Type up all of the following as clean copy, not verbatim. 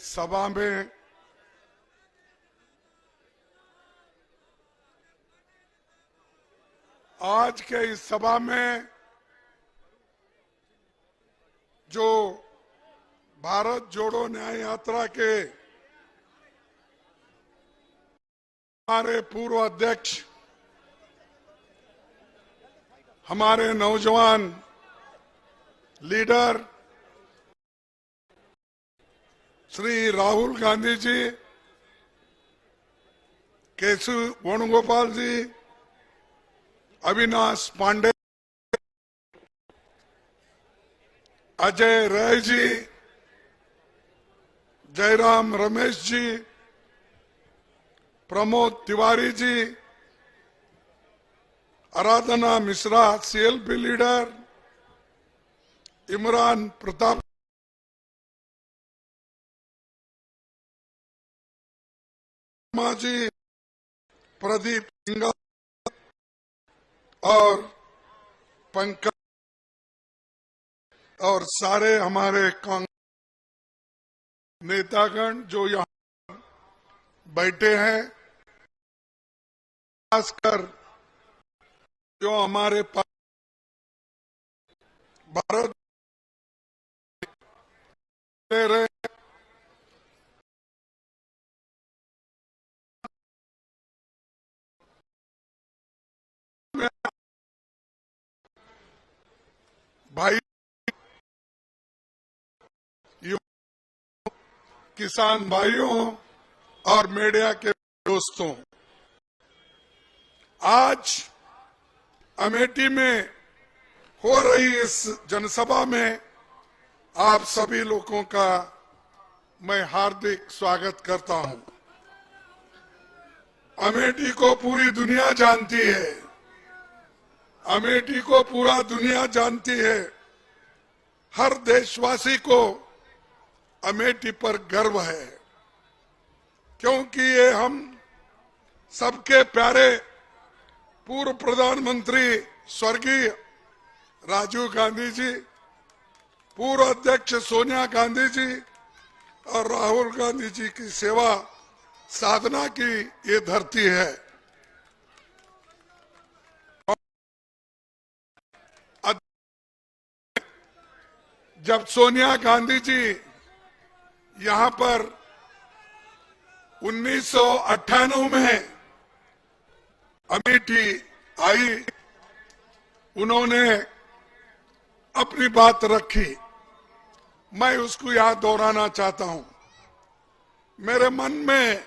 सभा में आज के इस सभा में जो भारत जोड़ो न्याय यात्रा के हमारे पूर्व अध्यक्ष, हमारे नौजवान लीडर श्री राहुल गांधी जी, केशव वेणुगोपाल जी, अविनाश पांडे, अजय राय जी, जयराम रमेश जी, प्रमोद तिवारी जी, आराधना मिश्रा सीएलपी लीडर, इमरान प्रताप जी, प्रदीप सिंघल और पंकज और सारे हमारे कांग्रेस नेतागण जो यहाँ बैठे हैं, खासकर जो हमारे पास भारत ले रहे भाई, किसान भाइयों और मीडिया के दोस्तों, आज अमेठी में हो रही इस जनसभा में आप सभी लोगों का मैं हार्दिक स्वागत करता हूं। अमेठी को पूरी दुनिया जानती है, अमेठी को पूरा दुनिया जानती है। हर देशवासी को अमेठी पर गर्व है, क्योंकि ये हम सबके प्यारे पूर्व प्रधानमंत्री स्वर्गीय राजीव गांधी जी, पूर्व अध्यक्ष सोनिया गांधी जी और राहुल गांधी जी की सेवा साधना की ये धरती है। जब सोनिया गांधी जी यहाँ पर 1998 में अमेठी आई, उन्होंने अपनी बात रखी, मैं उसको यहाँ दोहराना चाहता हूं। मेरे मन में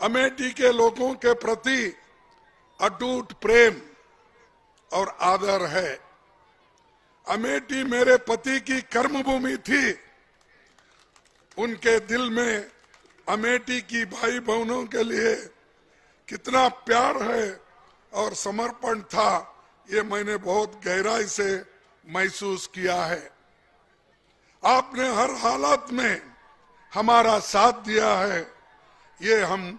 अमेठी के लोगों के प्रति अटूट प्रेम और आदर है। अमेठी मेरे पति की कर्मभूमि थी। उनके दिल में अमेठी की भाई बहनों के लिए कितना प्यार है और समर्पण था, ये मैंने बहुत गहराई से महसूस किया है। आपने हर हालत में हमारा साथ दिया है, ये हम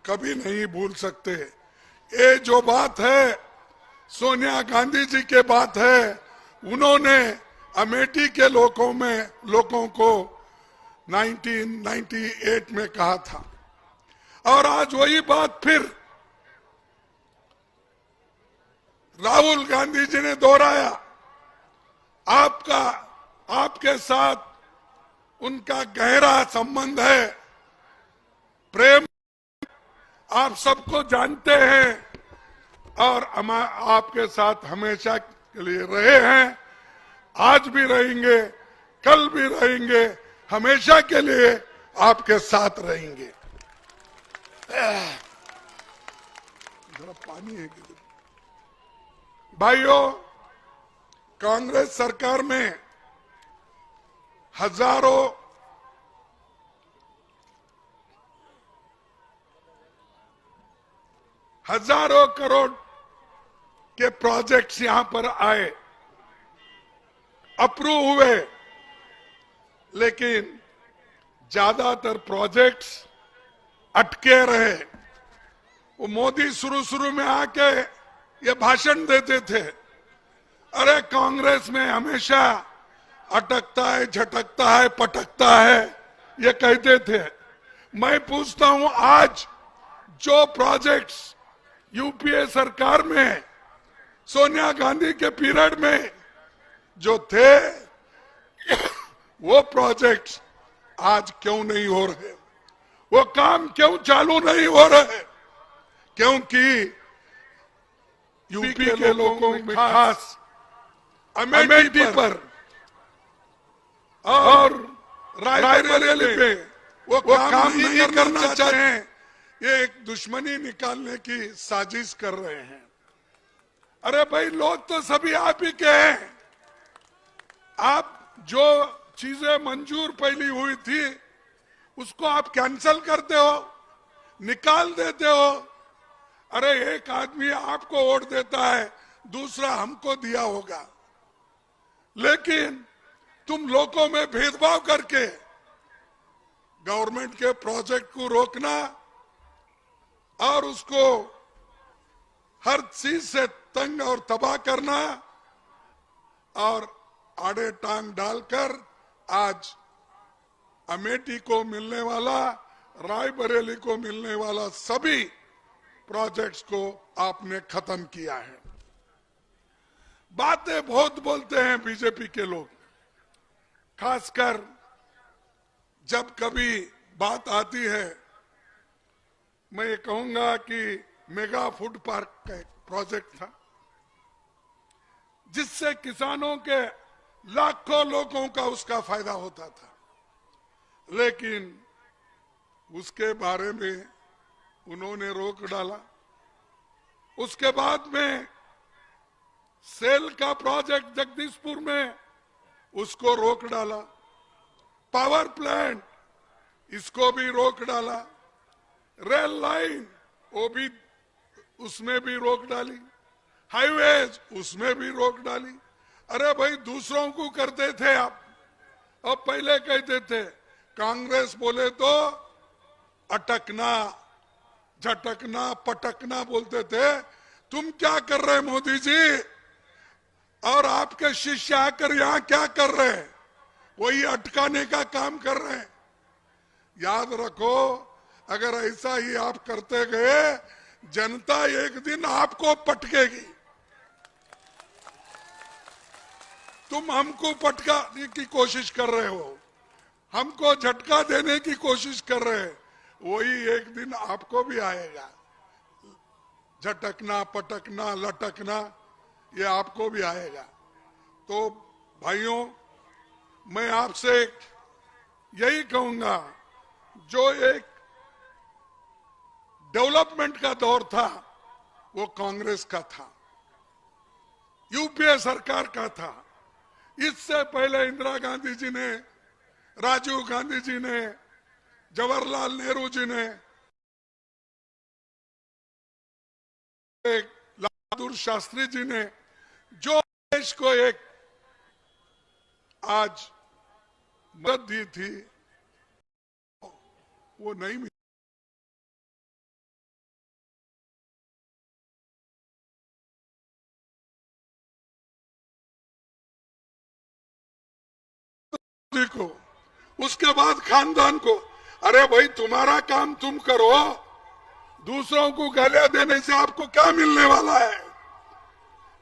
कभी नहीं भूल सकते। ये जो बात है सोनिया गांधी जी के बात है, उन्होंने अमेठी के लोगों को 1998 में कहा था, और आज वही बात फिर राहुल गांधी जी ने दोहराया। आपके साथ उनका गहरा संबंध है, प्रेम आप सबको जानते हैं और आपके साथ हमेशा के लिए रहे हैं, आज भी रहेंगे, कल भी रहेंगे, हमेशा के लिए आपके साथ रहेंगे। जरा पानी है कि भाइयों, कांग्रेस सरकार में हजारों करोड़ के प्रोजेक्ट्स यहां पर आए, अप्रूव हुए, लेकिन ज्यादातर प्रोजेक्ट्स अटके रहे। वो मोदी शुरू में आके ये भाषण देते थे, अरे कांग्रेस में हमेशा अटकता है, झटकता है, पटकता है, ये कहते थे। मैं पूछता हूं आज जो प्रोजेक्ट्स यूपीए सरकार में सोनिया गांधी के पीरियड में जो थे वो प्रोजेक्ट्स आज क्यों नहीं हो रहे, वो काम क्यों चालू नहीं हो रहे? क्योंकि यूपी के लोगों में खास अमेठी पर और रायबरेली पे वो काम नहीं करना चाहते हैं। ये एक दुश्मनी निकालने की साजिश कर रहे हैं। अरे भाई, लोग तो सभी आप ही के हैं। आप जो चीजें मंजूर पहली हुई थी उसको आप कैंसल करते हो, निकाल देते हो। अरे एक आदमी आपको वोट देता है, दूसरा हमको दिया होगा, लेकिन तुम लोगों में भेदभाव करके गवर्नमेंट के प्रोजेक्ट को रोकना और उसको हर चीज से तंग और तबाह करना और आड़े टांग डालकर आज अमेठी को मिलने वाला, रायबरेली को मिलने वाला सभी प्रोजेक्ट्स को आपने खत्म किया है। बातें बहुत बोलते हैं बीजेपी के लोग, खासकर जब कभी बात आती है। मैं ये कहूंगा कि मेगा फूड पार्क का एक प्रोजेक्ट था जिससे किसानों के लाखों लोगों का उसका फायदा होता था, लेकिन उसके बारे में उन्होंने रोक डाला। उसके बाद में सेल का प्रोजेक्ट जगदीशपुर में उसको रोक डाला, पावर प्लांट इसको भी रोक डाला, रेल लाइन वो भी उसमें भी रोक डाली, हाईवेज उसमें भी रोक डाली। अरे भाई, दूसरों को करते थे आप, अब पहले कहते थे कांग्रेस बोले तो अटकना, झटकना, पटकना बोलते थे। तुम क्या कर रहे मोदी जी? और आपके शिष्य आकर यहां क्या कर रहे हैं? वही अटकाने का काम कर रहे हैं। याद रखो, अगर ऐसा ही आप करते गए, जनता एक दिन आपको पटकेगी। तुम हमको पटकाने की कोशिश कर रहे हो, हमको झटका देने की कोशिश कर रहे हैं, वही एक दिन आपको भी आएगा। झटकना, पटकना, लटकना ये आपको भी आएगा। तो भाइयों, मैं आपसे यही कहूंगा, जो एक डेवलपमेंट का दौर था वो कांग्रेस का था, यूपीए सरकार का था। इससे पहले इंदिरा गांधी जी ने, राजीव गांधी जी ने, जवाहरलाल नेहरू जी ने, लाल बहादुर शास्त्री जी ने जो देश को एक आज मदद दी थी वो नहीं मिली। को उसके बाद खानदान को, अरे भाई तुम्हारा काम तुम करो, दूसरों को गालियां देने से आपको क्या मिलने वाला है?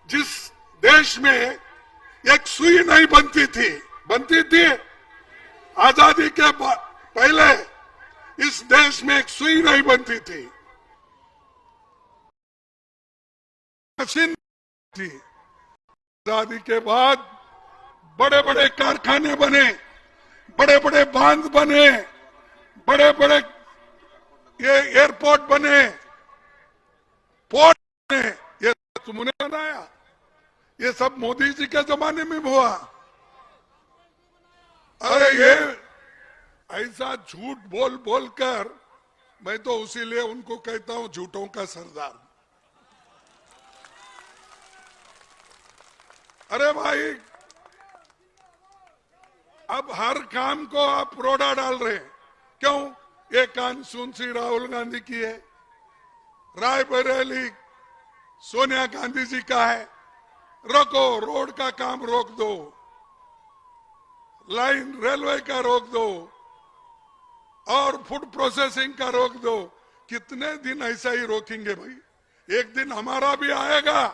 जिस देश में एक सुई नहीं बनती थी आजादी के पहले, इस देश में एक सुई नहीं बनती थी, मशीन थी। आजादी के बाद बड़े बड़े कारखाने बने, बड़े बड़े बांध बने, बड़े बड़े ये एयरपोर्ट बने, पोर्ट बने। ये तुमने बनाया? ये सब मोदी जी के जमाने में हुआ। अरे ये ऐसा झूठ बोल बोल कर, मैं तो उसीलिए उनको कहता हूं झूठों का सरदार। अरे भाई, अब हर काम को आप रोड़ा डाल रहे हैं। क्यों? ये कॉन्स्टिट्यूंसी राहुल गांधी की है, रायबरेली सोनिया गांधी जी का है, रोको, रोड का काम रोक दो, लाइन रेलवे का रोक दो, और फूड प्रोसेसिंग का रोक दो। कितने दिन ऐसा ही रोकेंगे भाई? एक दिन हमारा भी आएगा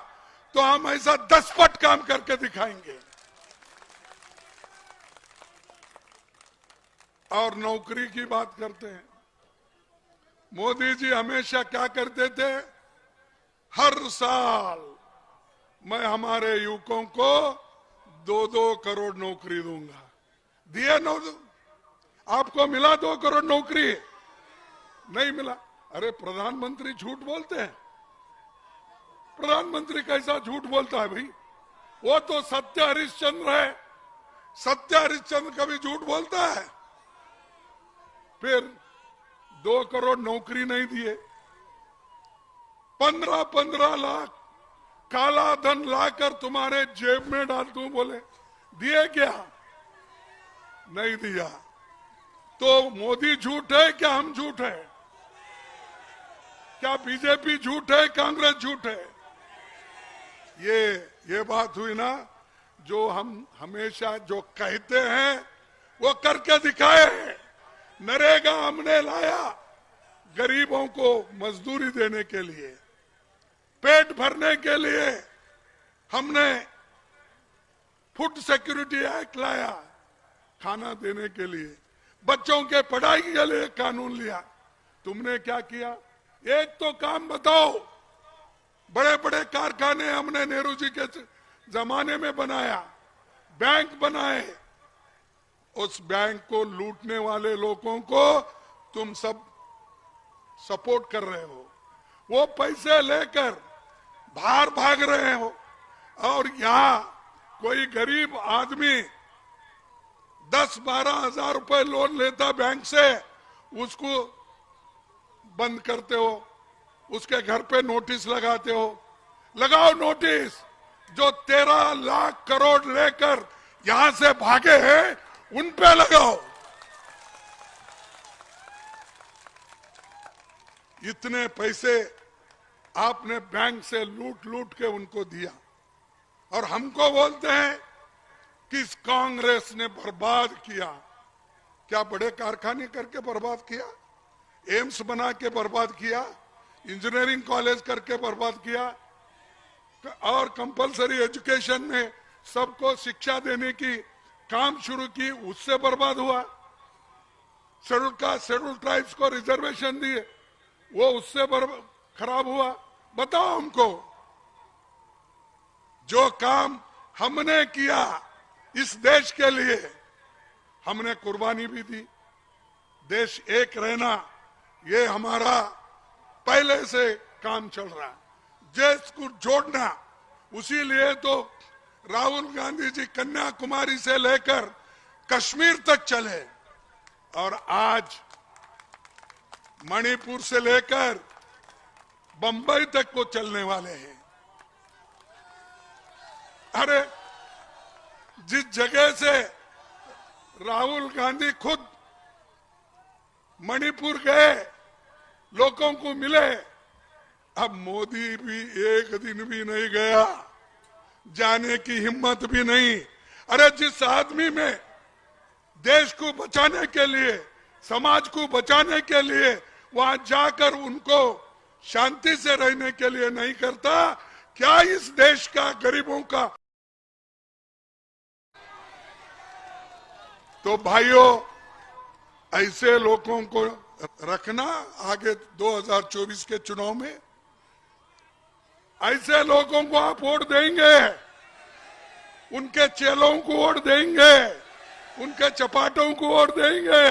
तो हम ऐसा 10 पट काम करके दिखाएंगे। और नौकरी की बात करते हैं, मोदी जी हमेशा क्या करते थे? हर साल मैं हमारे युवकों को 2-2 करोड़ नौकरी दूंगा। दिए? आपको मिला 2 करोड़ नौकरी? नहीं मिला। अरे प्रधानमंत्री झूठ बोलते हैं? प्रधानमंत्री कैसा झूठ बोलता है भाई? वो तो सत्य हरिश्चंद्र है। सत्य हरिश्चंद्र कभी झूठ बोलता है? फिर 2 करोड़ नौकरी नहीं दिए, 15-15 लाख काला धन लाकर तुम्हारे जेब में डाल दूं बोले। दिए क्या? नहीं दिया। तो मोदी झूठ है क्या हम झूठ है? क्या बीजेपी झूठ है, कांग्रेस झूठ है? ये बात हुई ना। जो हम हमेशा जो कहते हैं वो करके दिखाए हैं। नरेगा हमने लाया गरीबों को मजदूरी देने के लिए, पेट भरने के लिए हमने फूड सिक्योरिटी एक्ट लाया, खाना देने के लिए, बच्चों के पढ़ाई के लिए कानून लिया। तुमने क्या किया? एक तो काम बताओ। बड़े बड़े कारखाने हमने नेहरू जी के जमाने में बनाया, बैंक बनाए। उस बैंक को लूटने वाले लोगों को तुम सब सपोर्ट कर रहे हो। वो पैसे लेकर बाहर भाग रहे हो। और यहां कोई गरीब आदमी 10-12 हजार रुपए लोन लेता बैंक से, उसको बंद करते हो, उसके घर पे नोटिस लगाते हो। लगाओ नोटिस। जो 13 लाख करोड़ लेकर यहां से भागे हैं उन पे लगाओ। इतने पैसे आपने बैंक से लूट लूट के उनको दिया और हमको बोलते हैं कि इस कांग्रेस ने बर्बाद किया। क्या बड़े कारखाने करके बर्बाद किया? एम्स बना के बर्बाद किया? इंजीनियरिंग कॉलेज करके बर्बाद किया? और कंपलसरी एजुकेशन में सबको शिक्षा देने की काम शुरू की, उससे बर्बाद हुआ? शेड्यूल ट्राइब्स को रिजर्वेशन दिए, वो उससे खराब हुआ? बताओ हमको। जो काम हमने किया इस देश के लिए, हमने कुर्बानी भी दी। देश एक रहना ये हमारा पहले से काम चल रहा है। देश को जोड़ना, उसी लिए तो राहुल गांधी जी कन्याकुमारी से लेकर कश्मीर तक चले और आज मणिपुर से लेकर बंबई तक को चलने वाले हैं। अरे जिस जगह से राहुल गांधी खुद मणिपुर गए, लोगों को मिले, अब मोदी भी एक दिन भी नहीं गया, जाने की हिम्मत भी नहीं। अरे जिस आदमी में देश को बचाने के लिए, समाज को बचाने के लिए वहां जाकर उनको शांति से रहने के लिए नहीं करता, क्या इस देश का गरीबों का? तो भाइयों, ऐसे लोगों को रखना आगे 2024 के चुनाव में। ऐसे लोगों को आप वोट देंगे, उनके चेलों को वोट देंगे, उनके चपाटों को वोट देंगे?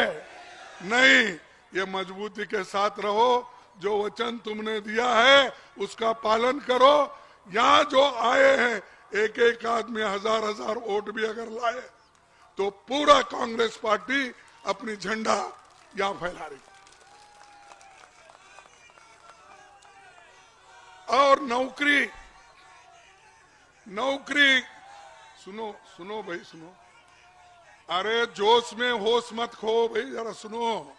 नहीं, ये मजबूती के साथ रहो। जो वचन तुमने दिया है उसका पालन करो। यहाँ जो आए हैं एक एक आदमी 1000-1000 वोट भी अगर लाए तो पूरा कांग्रेस पार्टी अपनी झंडा यहां फैला रही। और नौकरी सुनो भाई, सुनो। अरे जोश में होश मत खो भाई, जरा सुनो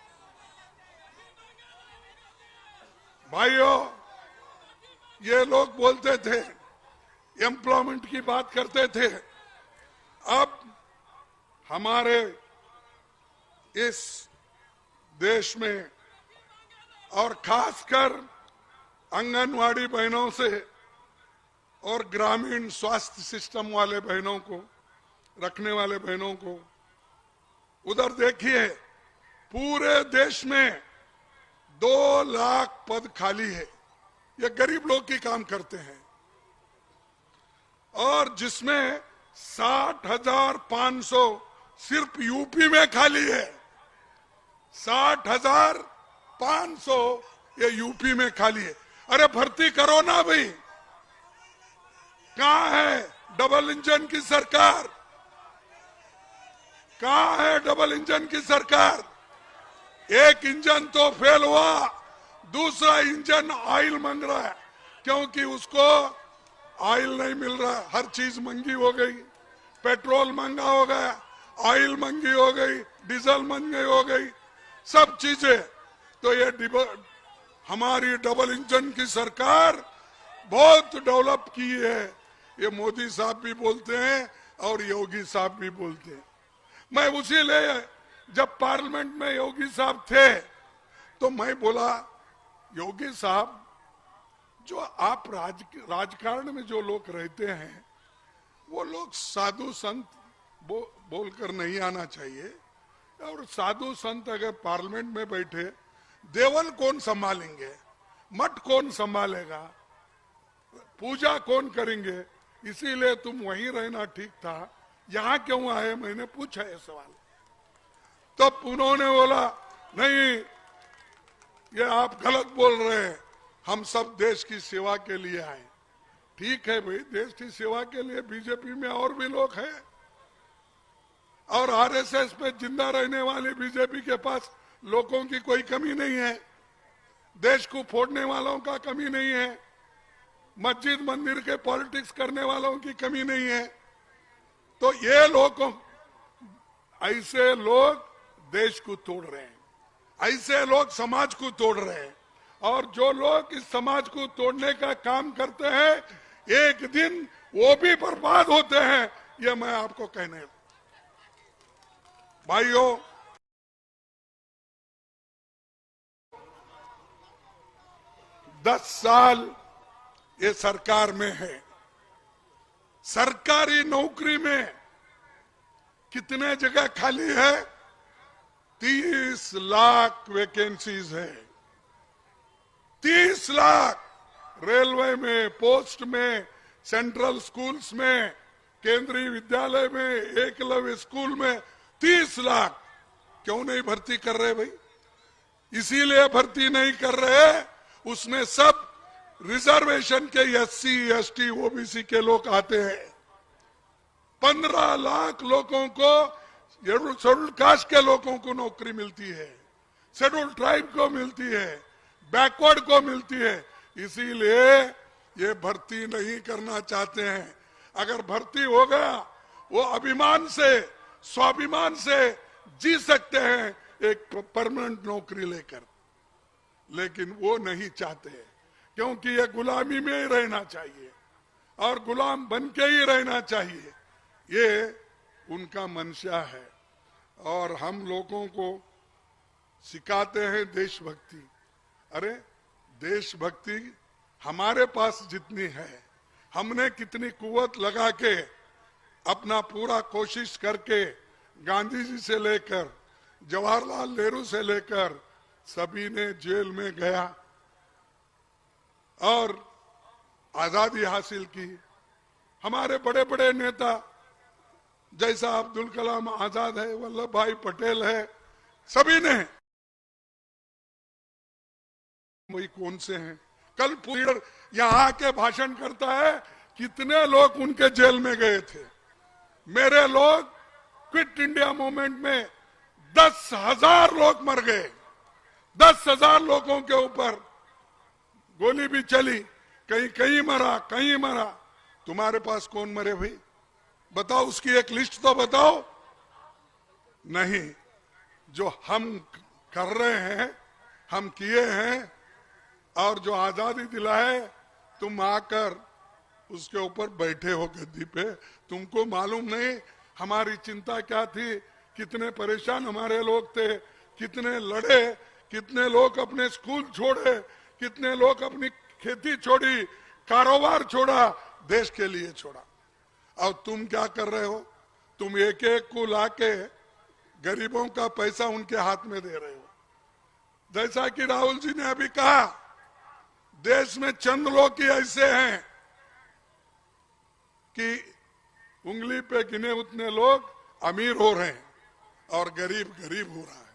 भाइयों। ये लोग बोलते थे, एम्प्लॉयमेंट की बात करते थे। अब हमारे इस देश में और खासकर आंगनवाड़ी बहनों से और ग्रामीण स्वास्थ्य सिस्टम वाले बहनों को, रखने वाले बहनों को, उधर देखिए पूरे देश में 2 लाख पद खाली है। ये गरीब लोग की काम करते हैं और जिसमें 60,500 सिर्फ यूपी में खाली है। 60,500 ये यूपी में खाली है। अरे भर्ती करो ना भाई। कहां है डबल इंजन की सरकार? कहां है डबल इंजन की सरकार? एक इंजन तो फेल हुआ, दूसरा इंजन ऑयल मांग रहा है क्योंकि उसको ऑयल नहीं मिल रहा। हर चीज महंगी हो गई, पेट्रोल महंगा हो गया, ऑयल महंगी हो गई, डीजल महंगी हो गई, सब चीजें। तो ये हमारी डबल इंजन की सरकार बहुत डेवलप की है। ये मोदी साहब भी बोलते हैं और योगी साहब भी बोलते हैं। मैं उसी लिए जब पार्लियामेंट में योगी साहब थे तो मैं बोला, योगी साहब, जो आप राजकारण में जो लोग रहते हैं वो लोग साधु संत बोलकर नहीं आना चाहिए। और साधु संत अगर पार्लियामेंट में बैठे, देवल कौन संभालेंगे, मठ कौन संभालेगा, पूजा कौन करेंगे? इसीलिए तुम वहीं रहना ठीक था, यहां क्यों आए? मैंने पूछा ये सवाल। तब उन्होंने बोला, नहीं ये आप गलत बोल रहे हैं, हम सब देश की सेवा के लिए आए। ठीक है भाई, देश की सेवा के लिए बीजेपी में और भी लोग हैं और आरएसएस पे जिंदा रहने वाले बीजेपी के पास लोगों की कोई कमी नहीं है, देश को फोड़ने वालों का कमी नहीं है, मस्जिद मंदिर के पॉलिटिक्स करने वालों की कमी नहीं है। तो ये लोग, ऐसे लोग देश को तोड़ रहे हैं, ऐसे लोग समाज को तोड़ रहे हैं। और जो लोग इस समाज को तोड़ने का काम करते हैं, एक दिन वो भी बर्बाद होते हैं। ये मैं आपको कहने, भाइयों, दस साल ये सरकार में है। सरकारी नौकरी में कितने जगह खाली है? 30 लाख वैकेंसीज है। 30 लाख रेलवे में, पोस्ट में, सेंट्रल स्कूल्स में, केंद्रीय विद्यालय में, एकलव्य स्कूल में 30 लाख। क्यों नहीं भर्ती कर रहे भाई? इसीलिए भर्ती नहीं कर रहे, उसमें सब रिजर्वेशन के एससी, एसटी, ओबीसी के लोग आते हैं। 15 लाख लोगों को, शेड्यूल कास्ट के लोगों को नौकरी मिलती है, शेड्यूल ट्राइब को मिलती है, बैकवर्ड को मिलती है। इसीलिए ये भर्ती नहीं करना चाहते हैं। अगर भर्ती हो गया, वो अभिमान से, स्वाभिमान से जी सकते हैं एक परमानेंट नौकरी लेकर, लेकिन वो नहीं चाहते क्योंकि ये गुलामी में ही रहना चाहिए और गुलाम बन के ही रहना चाहिए। ये उनका मंशा है और हम लोगों को सिखाते हैं देशभक्ति। अरे देशभक्ति हमारे पास जितनी है, हमने कितनी कुवत लगा के, अपना पूरा कोशिश करके, गांधी जी से लेकर जवाहरलाल नेहरू से लेकर सभी ने जेल में गया और आजादी हासिल की। हमारे बड़े बड़े नेता जैसा अब्दुल कलाम आजाद है, वल्लभ भाई पटेल है, सभी ने, वही कौन से हैं? कल लीडर यहाँ आके भाषण करता है, कितने लोग उनके जेल में गए थे। मेरे लोग क्विट इंडिया मूवमेंट में 10,000 लोग मर गए, 10,000 लोगों के ऊपर गोली भी चली, कहीं कहीं मरा, कहीं मरा। तुम्हारे पास कौन मरे भाई? बताओ, उसकी एक लिस्ट तो बताओ। नहीं, जो हम कर रहे हैं, हम किए हैं, और जो आजादी दिलाए, तुम आकर उसके ऊपर बैठे हो गद्दी पे। तुमको मालूम नहीं हमारी चिंता क्या थी, कितने परेशान हमारे लोग थे, कितने लड़े, कितने लोग अपने स्कूल छोड़े, कितने लोग अपनी खेती छोड़ी, कारोबार छोड़ा, देश के लिए छोड़ा। और तुम क्या कर रहे हो? तुम एक एक को लाके गरीबों का पैसा उनके हाथ में दे रहे हो। जैसा कि राहुल जी ने अभी कहा, देश में चंद लोग ही ऐसे हैं कि उंगली पे गिने उतने लोग अमीर हो रहे हैं और गरीब गरीब हो रहा है।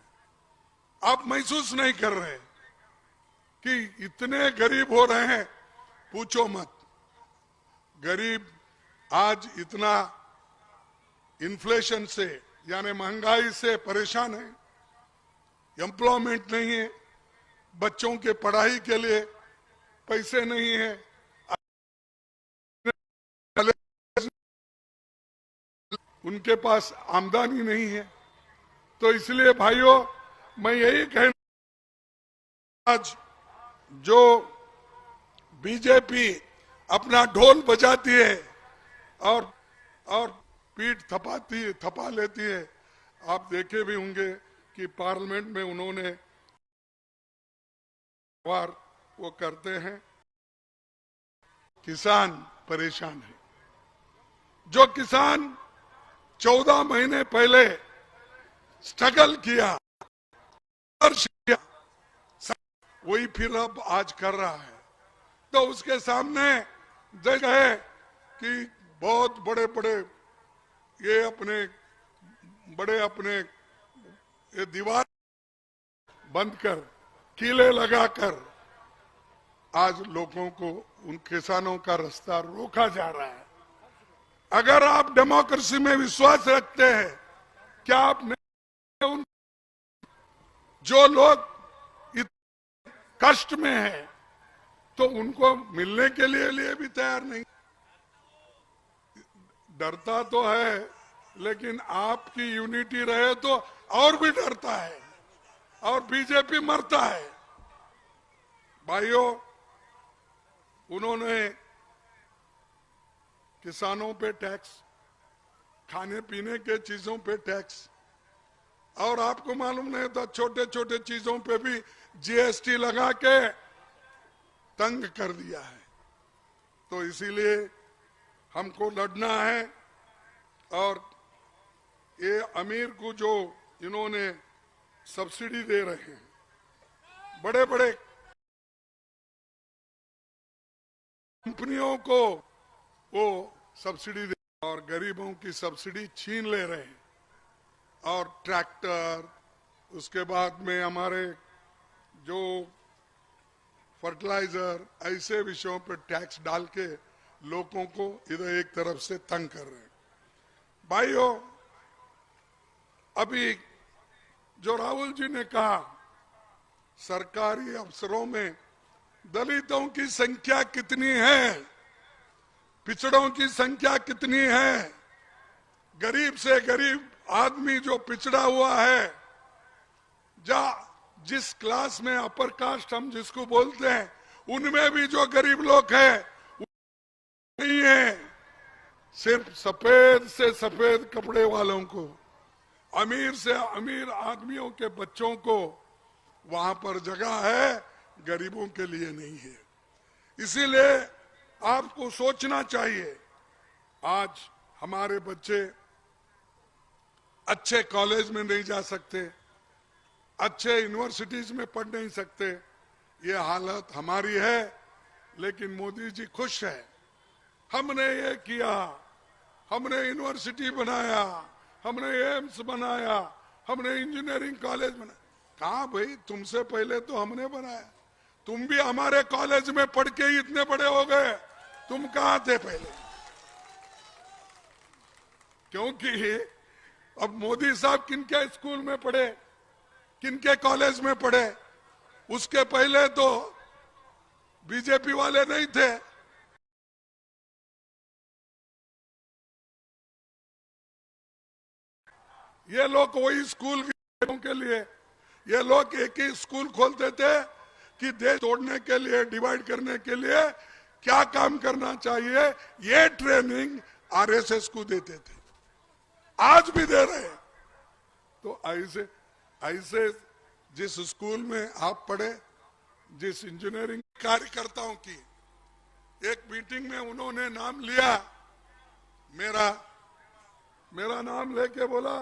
आप महसूस नहीं कर रहे कि इतने गरीब हो रहे हैं, पूछो मत। गरीब आज इतना इन्फ्लेशन से यानी महंगाई से परेशान है, एम्प्लॉयमेंट नहीं है, बच्चों के पढ़ाई के लिए पैसे नहीं है, उनके पास आमदनी नहीं है। तो इसलिए भाइयों, मैं यही कहना, आज जो बीजेपी अपना ढोल बजाती है और पीठ थपा लेती है, आप देखे भी होंगे कि पार्लियामेंट में उन्होंने वो करते हैं, किसान परेशान है। जो किसान 14 महीने पहले स्ट्रगल किया, संघर्ष किया, वही फिर अब आज कर रहा है। तो उसके सामने जगह है कि बहुत बड़े बड़े ये दीवार बंद कर, किले लगाकर आज लोगों को, उन किसानों का रास्ता रोका जा रहा है। अगर आप डेमोक्रेसी में विश्वास रखते हैं, क्या आप नहीं, जो लोग कष्ट में हैं तो उनको मिलने के लिए भी तैयार नहीं। डरता तो है, लेकिन आपकी यूनिटी रहे तो और भी डरता है और बीजेपी मरता है। भाइयों, उन्होंने किसानों पे टैक्स, खाने पीने के चीजों पे टैक्स, और आपको मालूम नहीं तो छोटे छोटे चीजों पे भी जीएसटी लगा के तंग कर दिया है। तो इसीलिए हमको लड़ना है। और ये अमीर को जो इन्होंने सब्सिडी दे रहे हैं, बड़े बड़े कंपनियों को वो सब्सिडी दे और गरीबों की सब्सिडी छीन ले रहे हैं। और ट्रैक्टर, उसके बाद में हमारे जो फर्टिलाइजर, ऐसे विषयों पर टैक्स डाल के लोगों को इधर एक तरफ से तंग कर रहे हैं। भाइयों, अभी जो राहुल जी ने कहा, सरकारी अफसरों में दलितों की संख्या कितनी है, पिछड़ों की संख्या कितनी है, गरीब से गरीब आदमी जो पिछड़ा हुआ है, जिस क्लास में अपर कास्ट हम जिसको बोलते हैं, उनमें भी जो गरीब लोग हैं नहीं है। सिर्फ सफेद से सफेद कपड़े वालों को, अमीर से अमीर आदमियों के बच्चों को वहां पर जगह है, गरीबों के लिए नहीं है। इसीलिए आपको सोचना चाहिए, आज हमारे बच्चे अच्छे कॉलेज में नहीं जा सकते, अच्छे यूनिवर्सिटीज में पढ़ नहीं सकते, ये हालत हमारी है। लेकिन मोदी जी खुश है, हमने ये किया, हमने यूनिवर्सिटी बनाया, हमने एम्स बनाया, हमने इंजीनियरिंग कॉलेज बनाया। कहा भाई, तुमसे पहले तो हमने बनाया, तुम भी हमारे कॉलेज में पढ़ के ही इतने बड़े हो गए, तुम कहां थे पहले? क्योंकि अब मोदी साहब किनके स्कूल में पढ़े, किनके कॉलेज में पढ़े, उसके पहले तो बीजेपी वाले नहीं थे। ये लोग वही स्कूल के लिए, ये लोग एक ही स्कूल खोलते थे कि देश तोड़ने के लिए, डिवाइड करने के लिए क्या काम करना चाहिए, ये ट्रेनिंग आरएसएस को देते थे, आज भी दे रहे हैं। तो ऐसे जिस स्कूल में आप पढ़े, जिस इंजीनियरिंग कार्यकर्ताओं की एक मीटिंग में उन्होंने नाम लिया, मेरा नाम लेके बोला,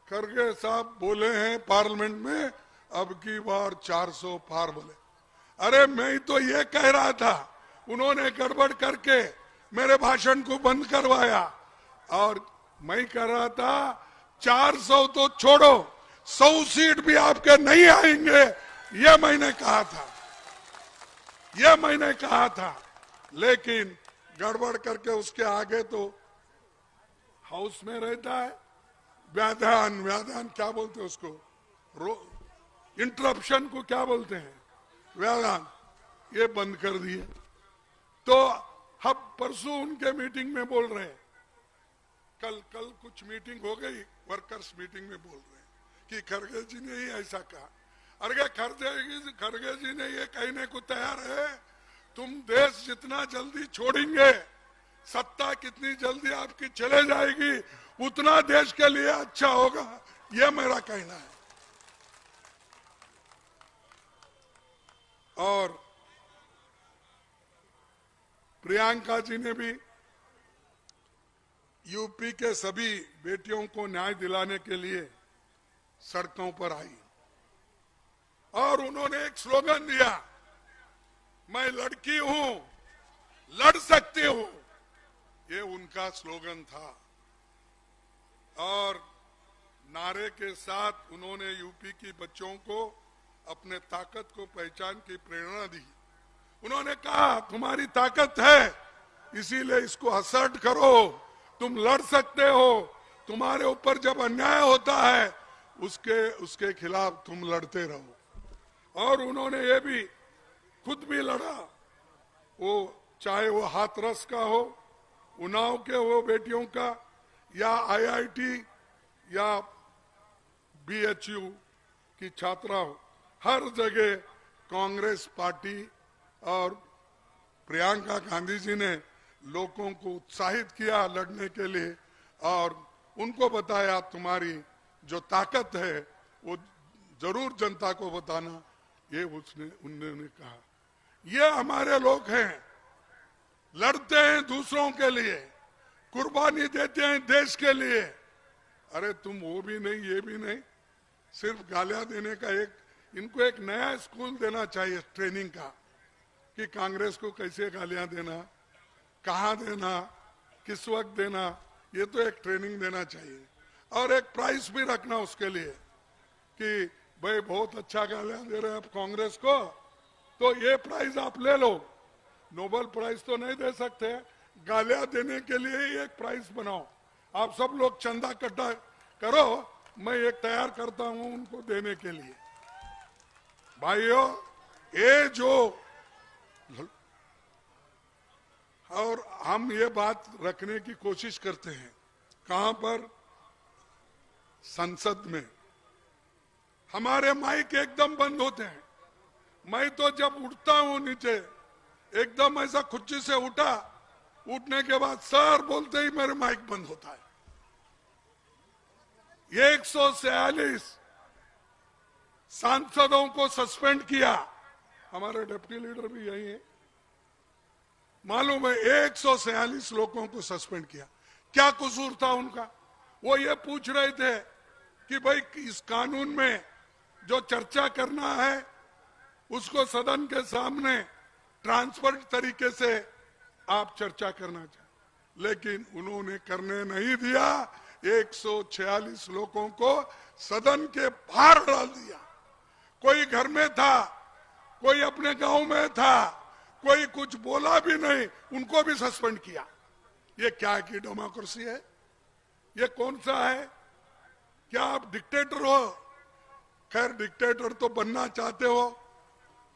खड़गे साहब बोले हैं पार्लियामेंट में अब की बार 400 पार बोले। अरे मैं ही तो ये कह रहा था, उन्होंने गड़बड़ करके मेरे भाषण को बंद करवाया। और मैं कह रहा था 400 तो छोड़ो, 100 सीट भी आपके नहीं आएंगे, ये मैंने कहा था। लेकिन गड़बड़ करके उसके आगे तो हाउस में रहता है व्याधान क्या बोलते हैं उसको, इंटरप्शन को क्या बोलते हैं, व्याधान, ये बंद कर दिए। तो हम परसों उनके मीटिंग में बोल रहे हैं, कल कुछ मीटिंग हो गई, वर्कर्स मीटिंग में बोल रहे हैं कि खड़गे जी ने ही ऐसा कहा। अरे खड़गे जी ने ये कहने को तैयार है, तुम देश जितना जल्दी छोड़ेंगे, सत्ता कितनी जल्दी आपकी चले जाएगी, उतना देश के लिए अच्छा होगा, यह मेरा कहना है। और प्रियंका जी ने भी यूपी के सभी बेटियों को न्याय दिलाने के लिए सड़कों पर आई और उन्होंने एक स्लोगन दिया, मैं लड़की हूं, लड़ सकती हूं, ये उनका स्लोगन था। और नारे के साथ उन्होंने यूपी की बच्चों को अपने ताकत को पहचान की प्रेरणा दी। उन्होंने कहा तुम्हारी ताकत है, इसीलिए इसको असर्ट करो, तुम लड़ सकते हो, तुम्हारे ऊपर जब अन्याय होता है उसके खिलाफ तुम लड़ते रहो। और उन्होंने ये भी खुद भी लड़ा, वो चाहे वो हाथरस का हो, उन्नाव के हो बेटियों का, या आईआईटी या बीएचयू की छात्रा हो, हर जगह कांग्रेस पार्टी और प्रियंका गांधी जी ने लोगों को उत्साहित किया लड़ने के लिए और उनको बताया तुम्हारी जो ताकत है वो जरूर जनता को बताना, ये उन्होंने कहा। ये हमारे लोग हैं, लड़ते हैं दूसरों के लिए, कुर्बानी देते हैं देश के लिए। अरे तुम वो भी नहीं ये भी नहीं, सिर्फ गालियां देने का इनको एक नया स्कूल देना चाहिए ट्रेनिंग का, कि कांग्रेस को कैसे गालियां देना, कहां देना, किस वक्त देना, ये तो एक ट्रेनिंग देना चाहिए। और एक प्राइस भी रखना उसके लिए कि भाई बहुत अच्छा गालियां दे रहे हैं आप कांग्रेस को, तो ये प्राइज आप ले लो। नोबेल प्राइज तो नहीं दे सकते, गालियां देने के लिए ही एक प्राइज बनाओ। आप सब लोग चंदा इकट्ठा करो, मैं एक तैयार करता हूं उनको देने के लिए। भाइयों, ये जो और हम ये बात रखने की कोशिश करते हैं, कहां पर, संसद में हमारे माइक एकदम बंद होते हैं। मैं तो जब उठता हूं नीचे, एकदम ऐसा खुच्ची से उठा, उठने के बाद सर बोलते ही मेरे माइक बंद होता है। 146 सांसदों को सस्पेंड किया, हमारे डिप्टी लीडर भी यही है, मालूम है, 146 लोगों को सस्पेंड किया। क्या कसूर था उनका? वो ये पूछ रहे थे कि भाई इस कानून में जो चर्चा करना है उसको सदन के सामने ट्रांसपेरेंट तरीके से आप चर्चा करना चाहिए, लेकिन उन्होंने करने नहीं दिया। 146 लोगों को सदन के बाहर डाल दिया। कोई घर में था, कोई अपने गांव में था, कोई कुछ बोला भी नहीं, उनको भी सस्पेंड किया। ये क्या की डेमोक्रेसी है? ये कौन सा है? क्या आप डिक्टेटर हो? खैर डिक्टेटर तो बनना चाहते हो,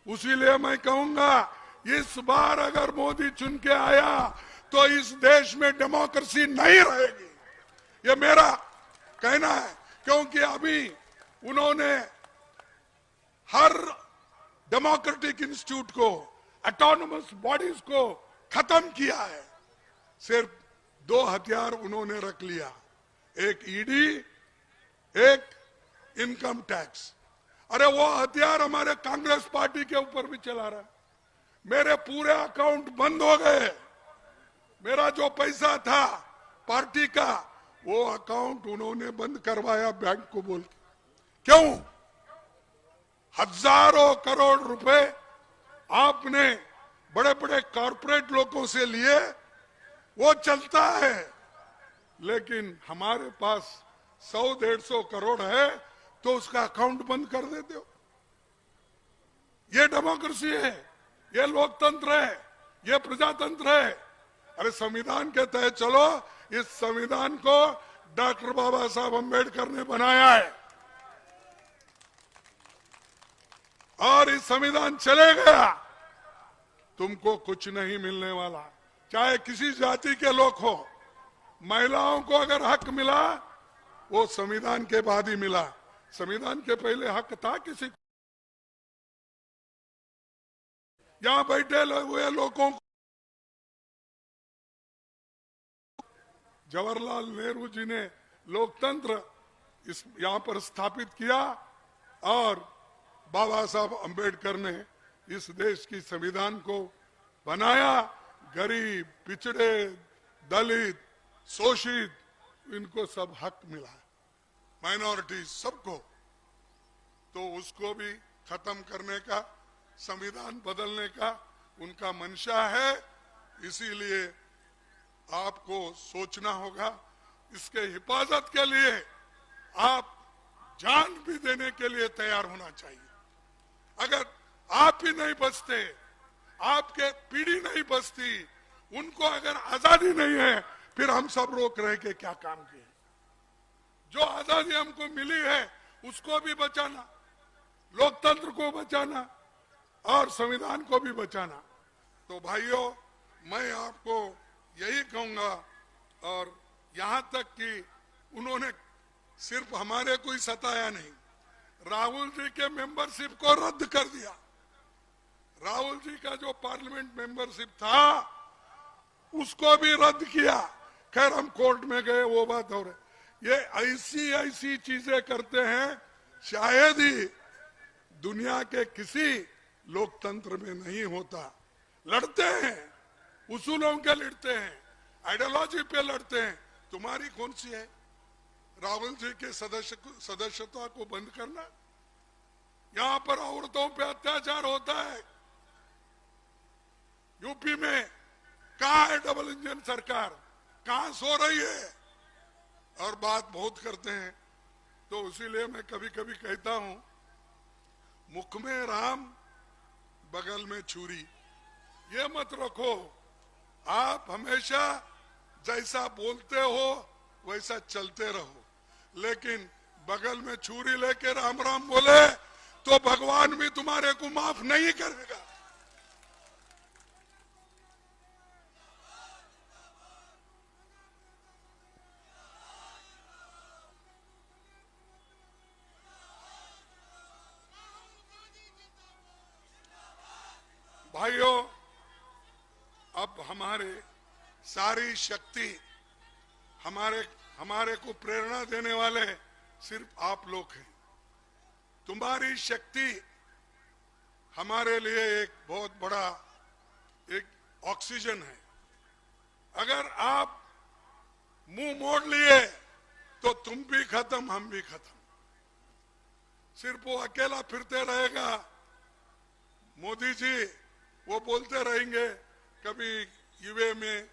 उसीलिए मैं कहूंगा इस बार अगर मोदी चुन के आया तो इस देश में डेमोक्रेसी नहीं रहेगी, ये मेरा कहना है। क्योंकि अभी उन्होंने हर डेमोक्रेटिक इंस्टीट्यूट को, ऑटोनोमस बॉडीज को खत्म किया है। सिर्फ 2 हथियार उन्होंने रख लिया, एक ईडी, एक इनकम टैक्स। अरे वो हथियार हमारे कांग्रेस पार्टी के ऊपर भी चला रहा है। मेरे पूरे अकाउंट बंद हो गए। मेरा जो पैसा था पार्टी का वो अकाउंट उन्होंने बंद करवाया बैंक को बोल के। क्यों? हजारों करोड़ रुपए आपने बड़े बड़े कॉरपोरेट लोगों से लिए, वो चलता है, लेकिन हमारे पास 100-150 करोड़ है तो उसका अकाउंट बंद कर देते हो। ये डेमोक्रेसी है, ये लोकतंत्र है, ये प्रजातंत्र है। अरे संविधान के तहत चलो। इस संविधान को डॉक्टर बाबा साहब अम्बेडकर ने बनाया है और इस संविधान चले गया, तुमको कुछ नहीं मिलने वाला। चाहे किसी जाति के लोग हो, महिलाओं को अगर हक मिला वो संविधान के बाद ही मिला। संविधान के पहले हक था किसी को? यहां बैठे हुए लोगों को जवाहरलाल नेहरू जी ने लोकतंत्र इस यहां पर स्थापित किया और बाबा साहब अम्बेडकर ने इस देश की संविधान को बनाया। गरीब, पिछड़े, दलित, शोषित, इनको सब हक मिला, माइनॉरिटी सबको। तो उसको भी खत्म करने का, संविधान बदलने का उनका मंशा है। इसीलिए आपको सोचना होगा। इसके हिफाजत के लिए आप जान भी देने के लिए तैयार होना चाहिए। अगर आप ही नहीं बचते, आपके पीढ़ी नहीं बचती, उनको अगर आजादी नहीं है, फिर हम सब रोक रहे के क्या काम किए। जो आजादी हमको मिली है उसको भी बचाना, लोकतंत्र को बचाना और संविधान को भी बचाना। तो भाइयों, मैं आपको यही कहूंगा। और यहां तक कि उन्होंने सिर्फ हमारे को ही सताया नहीं, राहुल जी के मेंबरशिप को रद्द कर दिया। राहुल जी का जो पार्लियामेंट मेंबरशिप था उसको भी रद्द किया। खैर हम कोर्ट में गए, वो बात हो रही। ये ऐसी ऐसी चीजें करते हैं, शायद ही दुनिया के किसी लोकतंत्र में नहीं होता। लड़ते हैं, उसूलों के लड़ते हैं, आइडियोलॉजी पे लड़ते हैं। तुम्हारी कौन सी है? राहुल जी के सदस्यता को बंद करना। यहां पर औरतों पे अत्याचार होता है। यूपी में कहां है डबल इंजन सरकार? कहां सो रही है? और बात बहुत करते हैं। तो इसीलिए मैं कभी कभी कहता हूं, मुख में राम बगल में छुरी, ये मत रखो। आप हमेशा जैसा बोलते हो वैसा चलते रहो, लेकिन बगल में छुरी लेके राम राम बोले तो भगवान भी तुम्हारे को माफ नहीं करेगा। भाइयों, अब हमारे सारी शक्ति, हमारे को प्रेरणा देने वाले सिर्फ आप लोग हैं। तुम्हारी शक्ति हमारे लिए एक बहुत बड़ा एक ऑक्सीजन है। अगर आप मुंह मोड़ लिए तो तुम भी खत्म, हम भी खत्म। सिर्फ वो अकेला फिरते रहेगा। मोदी जी वो बोलते रहेंगे, कभी यूए में,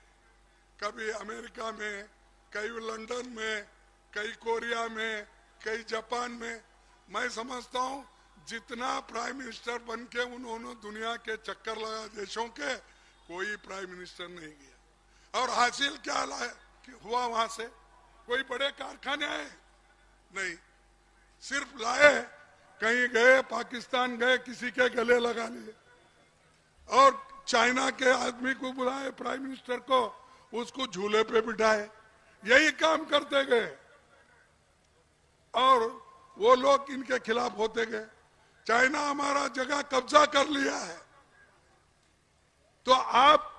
कभी अमेरिका में, कई लंदन में, कई कोरिया में, कई जापान में। मैं समझता हूं जितना प्राइम मिनिस्टर बन के उन्होंने दुनिया के चक्कर लगा देशों के, कोई प्राइम मिनिस्टर नहीं गया। और हासिल क्या हुआ वहां से? कोई बड़े कारखाने आए नहीं, सिर्फ लाए, कहीं गए, पाकिस्तान गए, किसी के गले लगा लिए और चाइना के आदमी को बुलाए, प्राइम मिनिस्टर को, उसको झूले पे बिठाए। यही काम करते गए और वो लोग इनके खिलाफ होते गए। चाइना हमारा जगह कब्जा कर लिया है, तो आप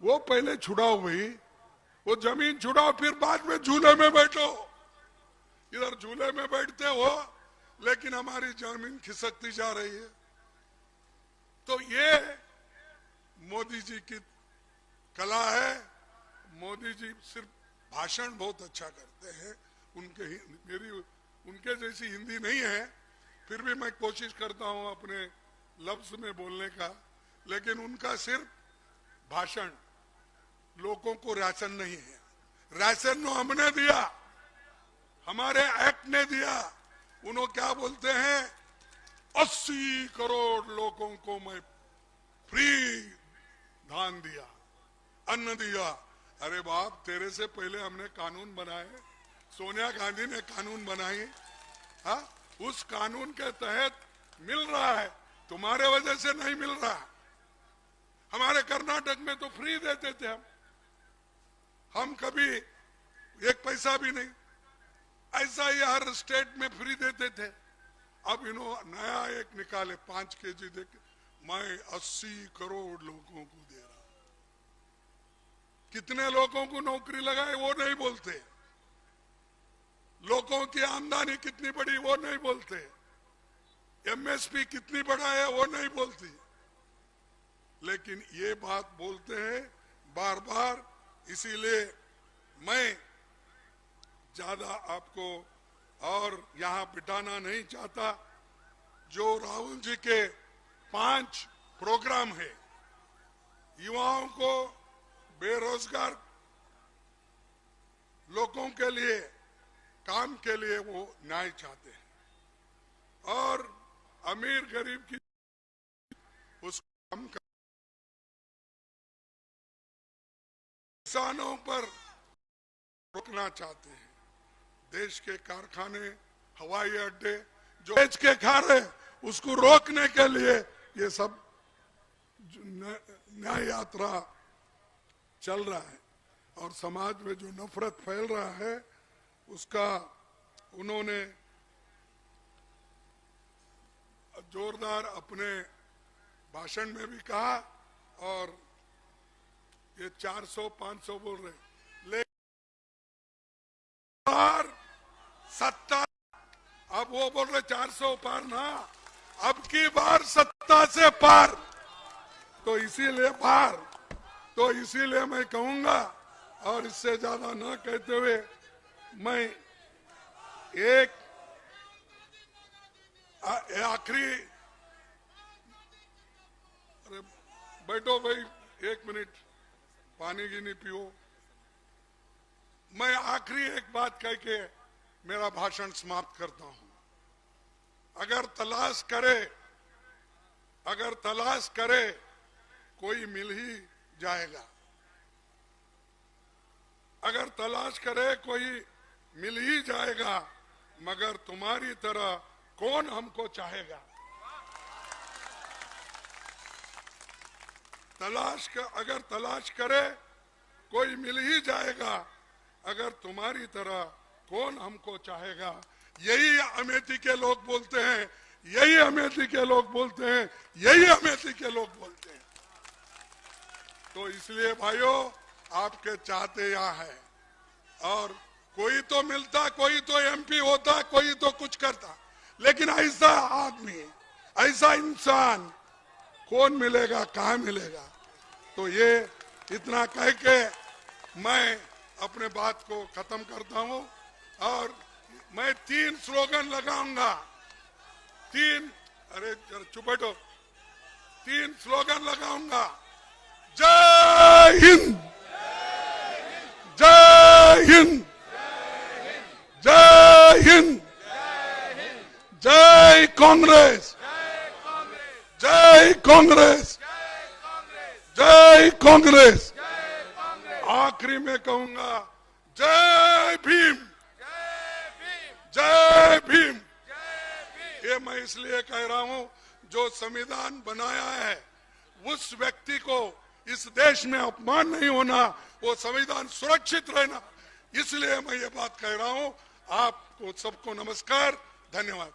वो पहले छुड़ाओ भाई, वो जमीन छुड़ाओ, फिर बाद में झूले में बैठो। इधर झूले में बैठते हो लेकिन हमारी जमीन खिसकती जा रही है। तो ये मोदी जी की कला है। मोदी जी सिर्फ भाषण बहुत अच्छा करते हैं, उनके जैसी हिंदी नहीं है, फिर भी मैं कोशिश करता हूं अपने लफ्ज में बोलने का, लेकिन उनका सिर्फ भाषण, लोगों को राशन नहीं है। राशन तो हमने दिया, हमारे एक्ट ने दिया। उन्होंने क्या बोलते हैं, 80 करोड़ लोगों को मैं फ्री धान दिया, अन्न दिया। अरे बाप, तेरे से पहले हमने कानून बनाए, सोनिया गांधी ने कानून बनाई, हाँ, उस कानून के तहत मिल रहा है, तुम्हारे वजह से नहीं मिल रहा। हमारे कर्नाटक में तो फ्री देते थे हम कभी एक पैसा भी नहीं, ऐसा ही हर स्टेट में फ्री देते थे। अब इन्होंने नया एक निकाले, 5 केजी दे के मैं 80 करोड़ लोगों को दे रहा। कितने लोगों को नौकरी लगाए वो नहीं बोलते, लोगों की आमदनी कितनी बढ़ी वो नहीं बोलते, एमएसपी कितनी बढ़ा है वो नहीं बोलती, लेकिन ये बात बोलते हैं बार बार। इसीलिए मैं ज्यादा आपको और यहां बिठाना नहीं चाहता। जो राहुल जी के 5 प्रोग्राम है, युवाओं को, बेरोजगार लोगों के लिए, काम के लिए वो न्याय चाहते हैं और अमीर गरीब की उसको कम कर, किसानों पर रोकना चाहते हैं। देश के कारखाने, हवाई अड्डे जो बेच के खा रहे, उसको रोकने के लिए ये सब न्याय यात्रा चल रहा है। और समाज में जो नफरत फैल रहा है उसका उन्होंने जोरदार अपने भाषण में भी कहा। और ये 400-500 बोल रहे, लेकिन सत्ता, अब वो बोल रहे 400 पार ना, अब की बार सत्ता से पार, तो इसीलिए पार। तो इसीलिए मैं कहूंगा, और इससे ज्यादा न कहते हुए मैं एक आखिरी, अरे बैठो भाई, 1 मिनट पानी की नहीं पियो। मैं आखिरी एक बात कह के मेरा भाषण समाप्त करता हूं। अगर तलाश करे कोई मिल ही जाएगा, अगर तलाश करे कोई मिल ही जाएगा, मगर तुम्हारी तरह कौन हमको चाहेगा। अगर तलाश करे कोई मिल ही जाएगा, अगर तुम्हारी तरह कौन हमको चाहेगा। यही अमेठी के लोग बोलते हैं, यही अमेठी के लोग बोलते हैं, यही अमेठी के लोग बोलते हैं। तो इसलिए भाइयों, आपके चाहते यहाँ है, और कोई तो मिलता, कोई तो एमपी होता, कोई तो कुछ करता, लेकिन ऐसा आदमी, ऐसा इंसान कौन मिलेगा, कहाँ मिलेगा। तो ये इतना कह के मैं अपने बात को खत्म करता हूं। और मैं 3 स्लोगन लगाऊंगा, 3, अरे चुप बैठो, 3 स्लोगन लगाऊंगा। जय हिंद, जय हिंद, जय हिंद, जय कांग्रेस, जय कांग्रेस, जय कांग्रेस। आखिरी में कहूंगा, जय भीम, जय भीम। ये मैं इसलिए कह रहा हूं, जो संविधान बनाया है उस व्यक्ति को इस देश में अपमान नहीं होना, वो संविधान सुरक्षित रहना, इसलिए मैं ये बात कह रहा हूं। आपको सबको नमस्कार, धन्यवाद।